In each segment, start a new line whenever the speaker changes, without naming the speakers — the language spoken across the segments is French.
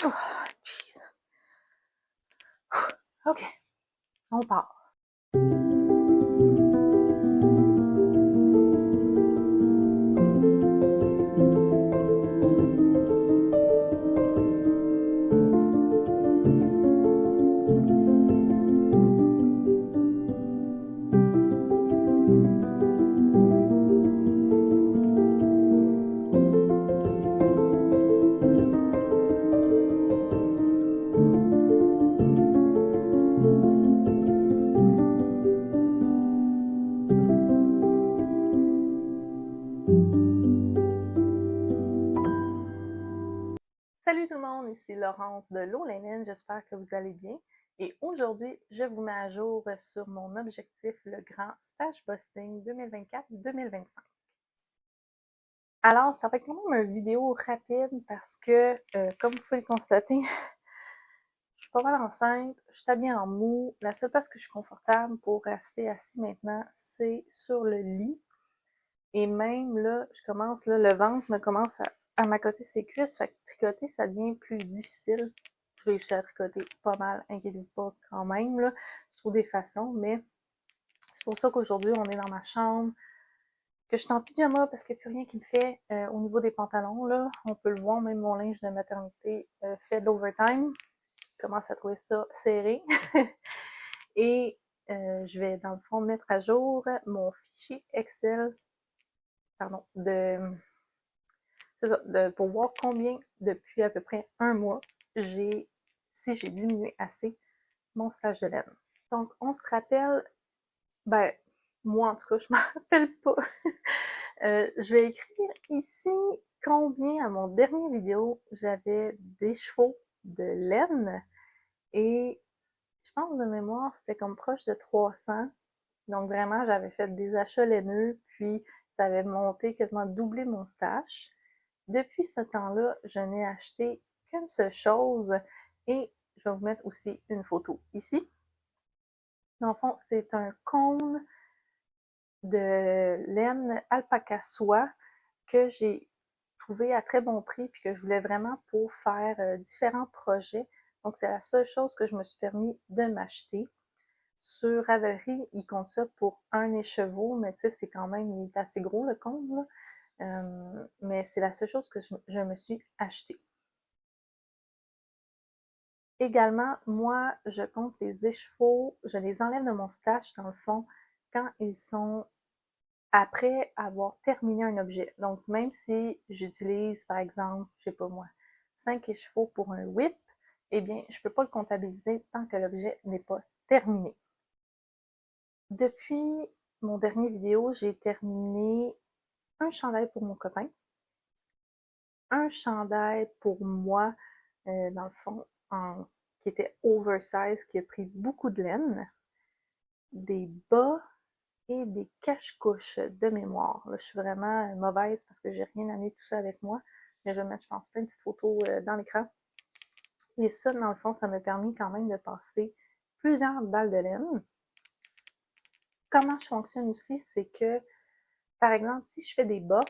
Oh, jeez. OK, on part. Salut tout le monde, ici Laurence de Lolainen, j'espère que vous allez bien. Et aujourd'hui, je vous mets à jour sur mon objectif, le grand stage posting 2024-2025. Alors, ça va être quand même une vidéo rapide parce que, comme vous pouvez le constater, je suis pas mal enceinte, je suis habillée en mou. La seule place que je suis confortable pour rester assis maintenant, c'est sur le lit. Et même là, le ventre me commence à m'accoter ses cuisses, fait que tricoter, ça devient plus difficile. Je réussis à tricoter pas mal, inquiétez-vous pas quand même, là. Je trouve des façons, mais c'est pour ça qu'aujourd'hui, on est dans ma chambre, que je suis en pyjama parce qu'il n'y a plus rien qui me fait au niveau des pantalons, là. On peut le voir, même mon linge de maternité fait de l'overtime. Je commence à trouver ça serré. Et je vais, dans le fond, mettre à jour mon fichier Excel, pardon, pour voir combien, depuis à peu près un mois, si j'ai diminué assez mon stage de laine. Donc, on se rappelle, ben, moi en tout cas, je m'en rappelle pas. Je vais écrire ici combien à mon dernier vidéo j'avais des chevaux de laine et je pense de mémoire c'était comme proche de 300. Donc vraiment, j'avais fait des achats laineux, puis ça avait monté quasiment doublé mon stash. Depuis ce temps-là, je n'ai acheté qu'une seule chose et je vais vous mettre aussi une photo ici. Dans le fond, c'est un cône de laine alpaca soie que j'ai trouvé à très bon prix puis que je voulais vraiment pour faire différents projets. Donc, c'est la seule chose que je me suis permis de m'acheter. Sur Ravelry, il compte ça pour un écheveau, mais tu sais, c'est quand même, il est assez gros le cône, là. Mais c'est la seule chose que je me suis acheté. Également, moi, je compte les échevaux, je les enlève de mon stash, dans le fond, quand ils sont après avoir terminé un objet. Donc, même si j'utilise, par exemple, je sais pas moi, 5 écheveaux pour un whip, eh bien, je peux pas le comptabiliser tant que l'objet n'est pas terminé. Depuis mon dernier vidéo, j'ai terminé un chandail pour mon copain, un chandail pour moi, dans le fond, qui était oversize, qui a pris beaucoup de laine, des bas et des cache-couches de mémoire. Là, je suis vraiment mauvaise parce que j'ai rien amené tout ça avec moi, mais je vais mettre, je pense, plein de petites photos dans l'écran. Et ça, dans le fond, ça m'a permis quand même de passer plusieurs balles de laine. Comment je fonctionne aussi, c'est que, par exemple, si je fais des bas,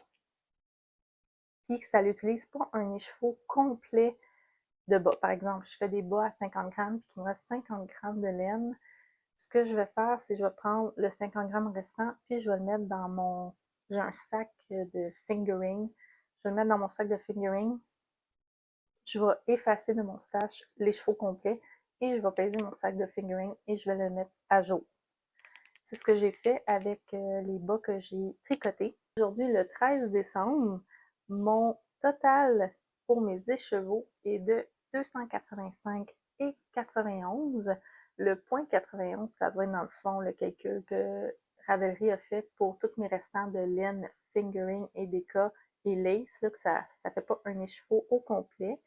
puis que ça n'utilise pas un écheveau complet de bas. Par exemple, je fais des bas à 50 grammes, puis qu'il me reste 50 grammes de laine. Ce que je vais faire, c'est que je vais prendre le 50 grammes restant, puis je vais le mettre dans mon... J'ai un sac de fingering. Je vais le mettre dans mon sac de fingering. Je vais effacer de mon stash les chevaux complets et je vais peser mon sac de fingering et je vais le mettre à jour. C'est ce que j'ai fait avec les bas que j'ai tricotés. Aujourd'hui, le 13 décembre, mon total pour mes écheveaux est de 285 et 91. Le point 91, ça doit être dans le fond le calcul que Ravelry a fait pour tous mes restants de laine, fingering et déca et lace, là, que ça fait pas un écheveau au complet.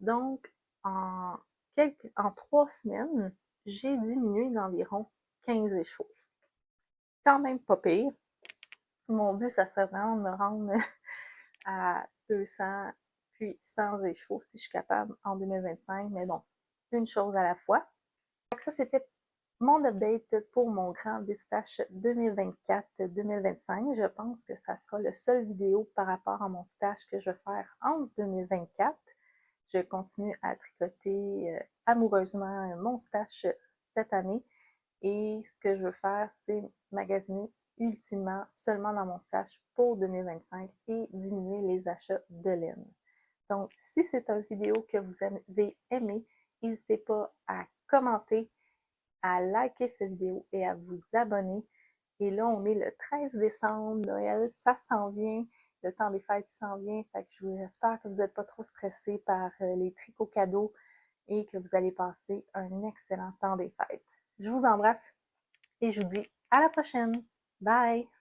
Donc, en 3 semaines, j'ai diminué d'environ 15 échevaux. Quand même pas pire. Mon but, ça serait vraiment de me rendre à 200 puis 100 échevaux si je suis capable en 2025. Mais bon, une chose à la fois. Ça, c'était mon update pour mon grand Bistache 2024-2025. Je pense que ça sera le seul vidéo par rapport à mon stage que je vais faire en 2024. Je continue à tricoter amoureusement mon stash cette année. Et ce que je veux faire, c'est magasiner ultimement seulement dans mon stash pour 2025 et diminuer les achats de laine. Donc, si c'est une vidéo que vous avez aimée, n'hésitez pas à commenter, à liker cette vidéo et à vous abonner. Et là, on est le 13 décembre, Noël, ça s'en vient, le temps des fêtes s'en vient. Fait que j'espère que vous n'êtes pas trop stressés par les tricots cadeaux et que vous allez passer un excellent temps des fêtes. Je vous embrasse et je vous dis à la prochaine. Bye!